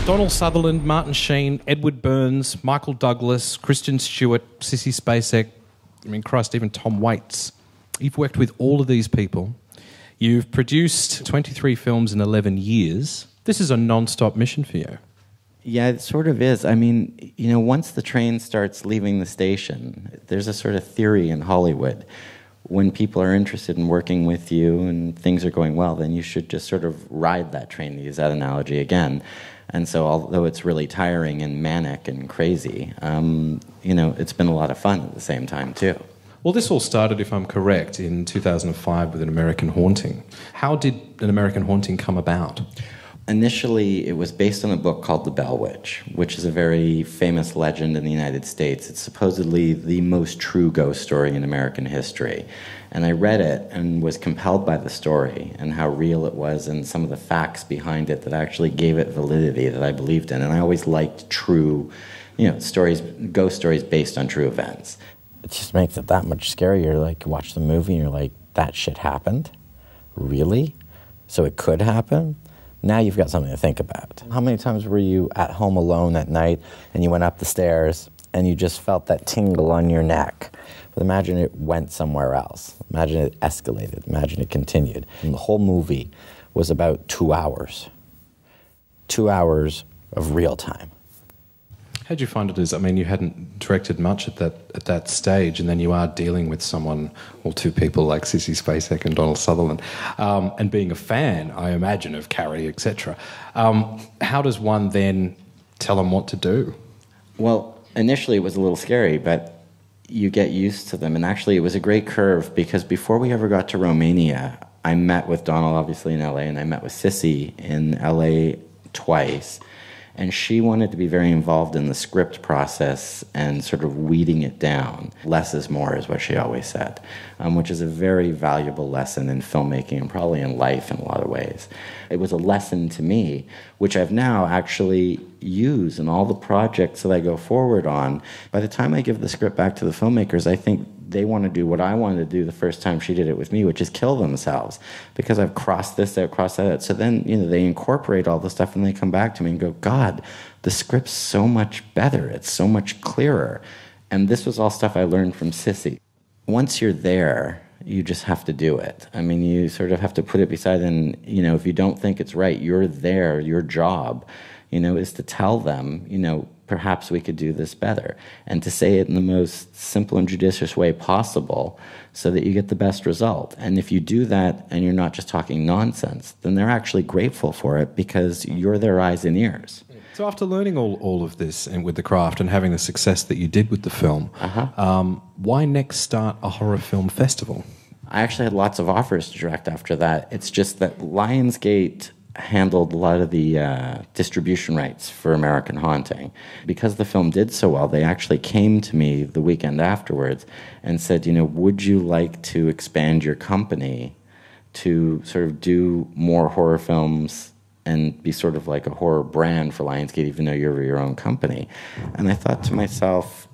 Donald Sutherland, Martin Sheen, Edward Burns, Michael Douglas, Kristen Stewart, Sissy Spacek, I mean, Christ, even Tom Waits. You've worked with all of these people. You've produced 23 films in 11 years. This is a non-stop mission for you. Yeah, it sort of is. I mean, you know, once the train starts leaving the station, there's a sort of theory in Hollywood. When people are interested in working with you and things are going well, then you should just sort of ride that train, to use that analogy again. And so although it's really tiring and manic and crazy, you know, it's been a lot of fun at the same time, too. Well, this all started, if I'm correct, in 2005 with An American Haunting. How did An American Haunting come about? Initially, it was based on a book called The Bell Witch, which is a very famous legend in the United States. It's supposedly the most true ghost story in American history. And I read it and was compelled by the story and how real it was and some of the facts behind it that actually gave it validity that I believed in. And I always liked true, you know, stories, ghost stories based on true events. It just makes it that much scarier. Like, you watch the movie and you're like, that shit happened? Really? So it could happen? Now you've got something to think about. How many times were you at home alone at night and you went up the stairs and you just felt that tingle on your neck? But imagine it went somewhere else. Imagine it escalated. Imagine it continued. And the whole movie was about 2 hours. 2 hours of real time. How'd you find it as, I mean, you hadn't directed much at that stage, and then you are dealing with someone, or two people like Sissy Spacek and Donald Sutherland, and being a fan, I imagine, of Carrie, etc. How does one then tell them what to do? Well, initially it was a little scary, but you get used to them. And actually it was a great curve, because before we ever got to Romania, I met with Donald, obviously, in LA, and I met with Sissy in LA twice. And she wanted to be very involved in the script process and sort of weeding it down. Less is more is what she always said, which is a very valuable lesson in filmmaking and probably in life in a lot of ways. It was a lesson to me, which I've now actually used in all the projects that I go forward on. By the time I give the script back to the filmmakers, I think they want to do what I wanted to do the first time she did it with me, which is kill themselves, because I've crossed this out, crossed that out. So then, you know, they incorporate all the stuff and they come back to me and go, God, the script's so much better. It's so much clearer. And this was all stuff I learned from Sissy. Once you're there, you just have to do it. I mean, you sort of have to put it beside, and, you know, if you don't think it's right, you're there. Your job, you know, is to tell them, you know, perhaps we could do this better, and to say it in the most simple and judicious way possible so that you get the best result. And if you do that and you're not just talking nonsense, then they're actually grateful for it, because you're their eyes and ears. So after learning all of this and with the craft and having the success that you did with the film, why next start a horror film festival? I actually had lots of offers to direct after that. It's just that Lionsgate handled a lot of the distribution rights for American Haunting. Because the film did so well, they actually came to me the weekend afterwards and said, you know, would you like to expand your company to sort of do more horror films and be sort of like a horror brand for Lionsgate, even though you're your own company? And I thought to myself,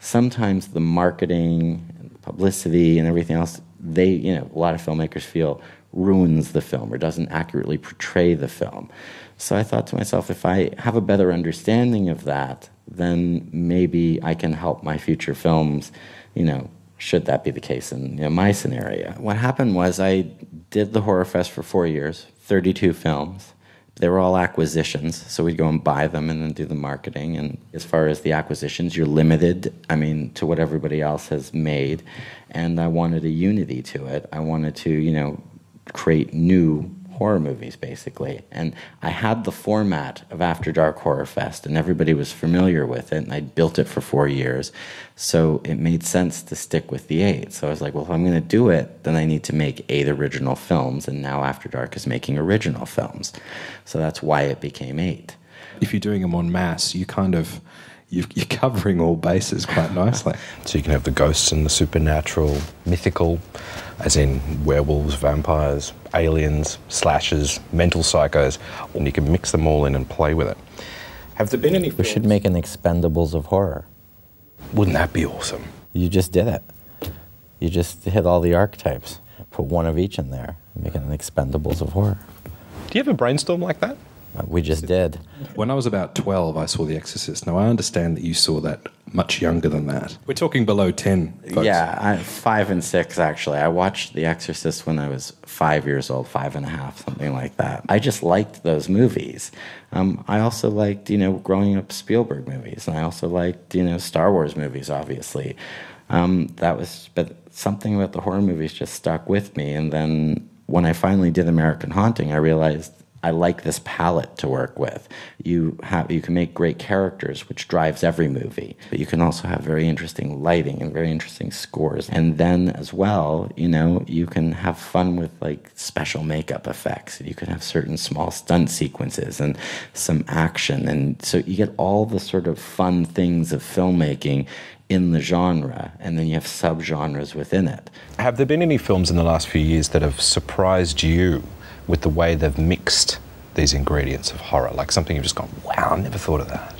sometimes the marketing and publicity and everything else, they, you know, a lot of filmmakers feel ruins the film or doesn't accurately portray the film. So I thought to myself, if I have a better understanding of that, then maybe I can help my future films, you know, should that be the case in, you know, my scenario. What happened was I did the Horrorfest for 4 years, 32 films. They were all acquisitions, so we'd go and buy them and then do the marketing. And as far as the acquisitions, you're limited, I mean, to what everybody else has made. And I wanted a unity to it. I wanted to, you know, create new horror movies, basically. And I had the format of After Dark Horrorfest, and everybody was familiar with it, and I built it for 4 years. So it made sense to stick with the 8. So I was like, well, if I'm going to do it, then I need to make 8 original films, and now After Dark is making original films. So that's why it became 8. If you're doing them en masse, you kind of... You're covering all bases quite nicely. So you can have the ghosts and the supernatural, mythical, as in werewolves, vampires, aliens, slashers, mental psychos, and you can mix them all in and play with it. Have there been any films? We should make an Expendables of horror. Wouldn't that be awesome? You just did it. You just hit all the archetypes. Put one of each in there, make it an Expendables of horror. Do you ever brainstorm like that? We just did. When I was about 12, I saw The Exorcist. Now, I understand that you saw that much younger than that. We're talking below 10, folks. Yeah, 5 and 6, actually. I watched The Exorcist when I was 5 years old, 5.5, something like that. I just liked those movies. I also liked, growing up Spielberg movies, and I also liked, Star Wars movies, obviously. But something about the horror movies just stuck with me, and then when I finally did American Haunting, I realized I like this palette to work with. You can make great characters, which drives every movie, but you can also have very interesting lighting and very interesting scores. And then as well, you can have fun with like special makeup effects. You can have certain small stunt sequences and some action. And so you get all the sort of fun things of filmmaking in the genre, and then you have subgenres within it. Have there been any films in the last few years that have surprised you with the way they've mixed these ingredients of horror? Like something you've just gone, wow, I never thought of that.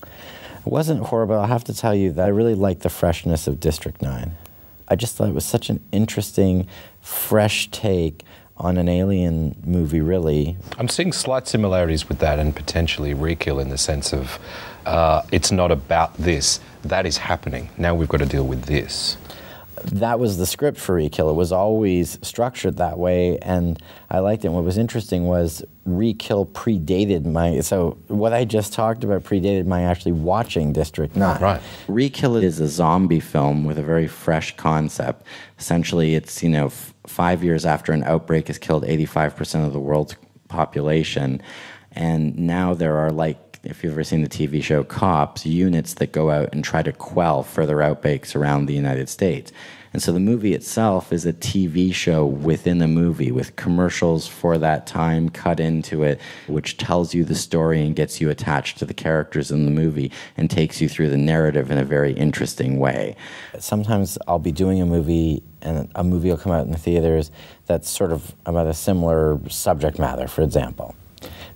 It wasn't horror, but I'll have to tell you that I really liked the freshness of District 9. I just thought it was such an interesting, fresh take on an alien movie, really. I'm seeing slight similarities with that and potentially Rekill in the sense of it's not about this, that is happening. Now we've got to deal with this. That was the script for Rekill. It was always structured that way, and I liked it. And what was interesting was Rekill predated so what I just talked about predated my actually watching District 9. Right. Rekill is a zombie film with a very fresh concept. Essentially, it's, 5 years after an outbreak has killed 85% of the world's population, and now there are, like, if you've ever seen the TV show Cops, units that go out and try to quell further outbreaks around the United States. And so the movie itself is a TV show within a movie with commercials for that time cut into it, which tells you the story and gets you attached to the characters in the movie and takes you through the narrative in a very interesting way. Sometimes I'll be doing a movie and a movie will come out in the theaters that's sort of about a similar subject matter, for example.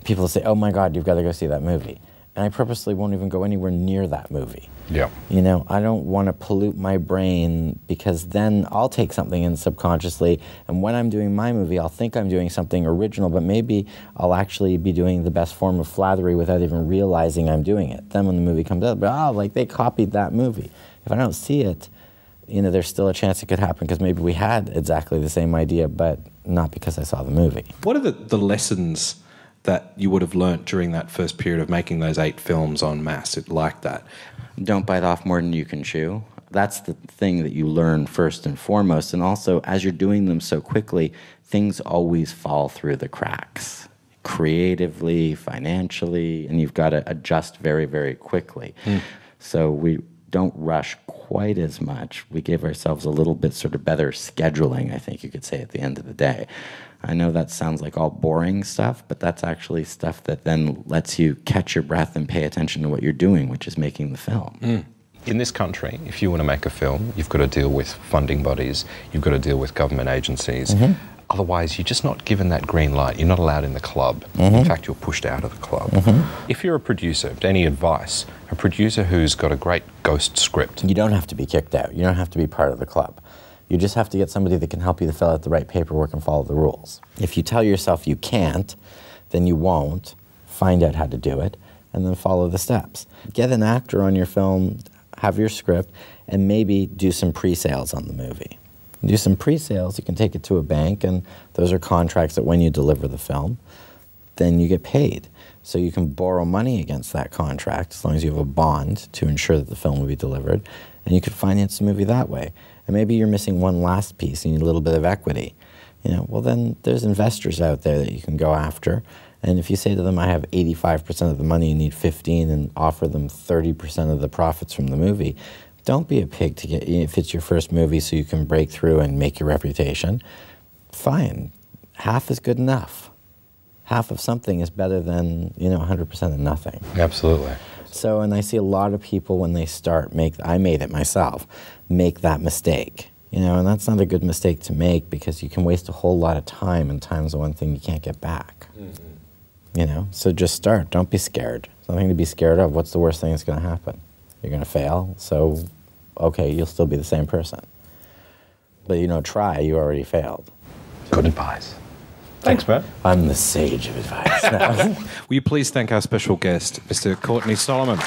People will say, oh my God, you've got to go see that movie. And I purposely won't even go anywhere near that movie. Yeah. I don't want to pollute my brain, because then I'll take something in subconsciously, and when I'm doing my movie, I'll think I'm doing something original, but maybe I'll actually be doing the best form of flattery without even realizing I'm doing it. Then when the movie comes out, they copied that movie. If I don't see it, there's still a chance it could happen because maybe we had exactly the same idea, but not because I saw the movie. What are the lessons that you would have learnt during that first period of making those 8 films en masse like that? Don't bite off more than you can chew. That's the thing that you learn first and foremost. And also, as you're doing them so quickly, things always fall through the cracks, creatively, financially, and you've got to adjust very, very quickly. So we don't rush quite as much. We gave ourselves a little bit sort of better scheduling, I think you could say, at the end of the day. I know that sounds like all boring stuff, but that's actually stuff that then lets you catch your breath and pay attention to what you're doing, which is making the film. In this country, if you want to make a film, you've got to deal with funding bodies, you've got to deal with government agencies. Otherwise, you're just not given that green light. You're not allowed in the club. In fact, you're pushed out of the club. If you're a producer, any advice, a producer who's got a great ghost script? You don't have to be kicked out. You don't have to be part of the club. You just have to get somebody that can help you to fill out the right paperwork and follow the rules. If you tell yourself you can't, then you won't. Find out how to do it, and then follow the steps. Get an actor on your film, have your script, and maybe do some pre-sales on the movie. Do some pre-sales, you can take it to a bank, and those are contracts that when you deliver the film, then you get paid. So you can borrow money against that contract as long as you have a bond to ensure that the film will be delivered, and you could finance the movie that way. And maybe you're missing one last piece, you need a little bit of equity. Well then there's investors out there that you can go after. And if you say to them, I have 85% of the money, you need 15, and offer them 30% of the profits from the movie, don't be a pig to get, if it's your first movie so you can break through and make your reputation. Fine, half is good enough. Half of something is better than, 100% of nothing. Absolutely. So, and I see a lot of people when they start I made it myself, make that mistake. And that's not a good mistake to make, because you can waste a whole lot of time, and time's the one thing you can't get back. So just start. Don't be scared. There's nothing to be scared of. What's the worst thing that's going to happen? You're going to fail, so okay, you'll still be the same person. But try, you already failed. Good advice. Thanks, Matt. I'm the sage of advice now. Will you please thank our special guest, Mr. Courtney Solomon?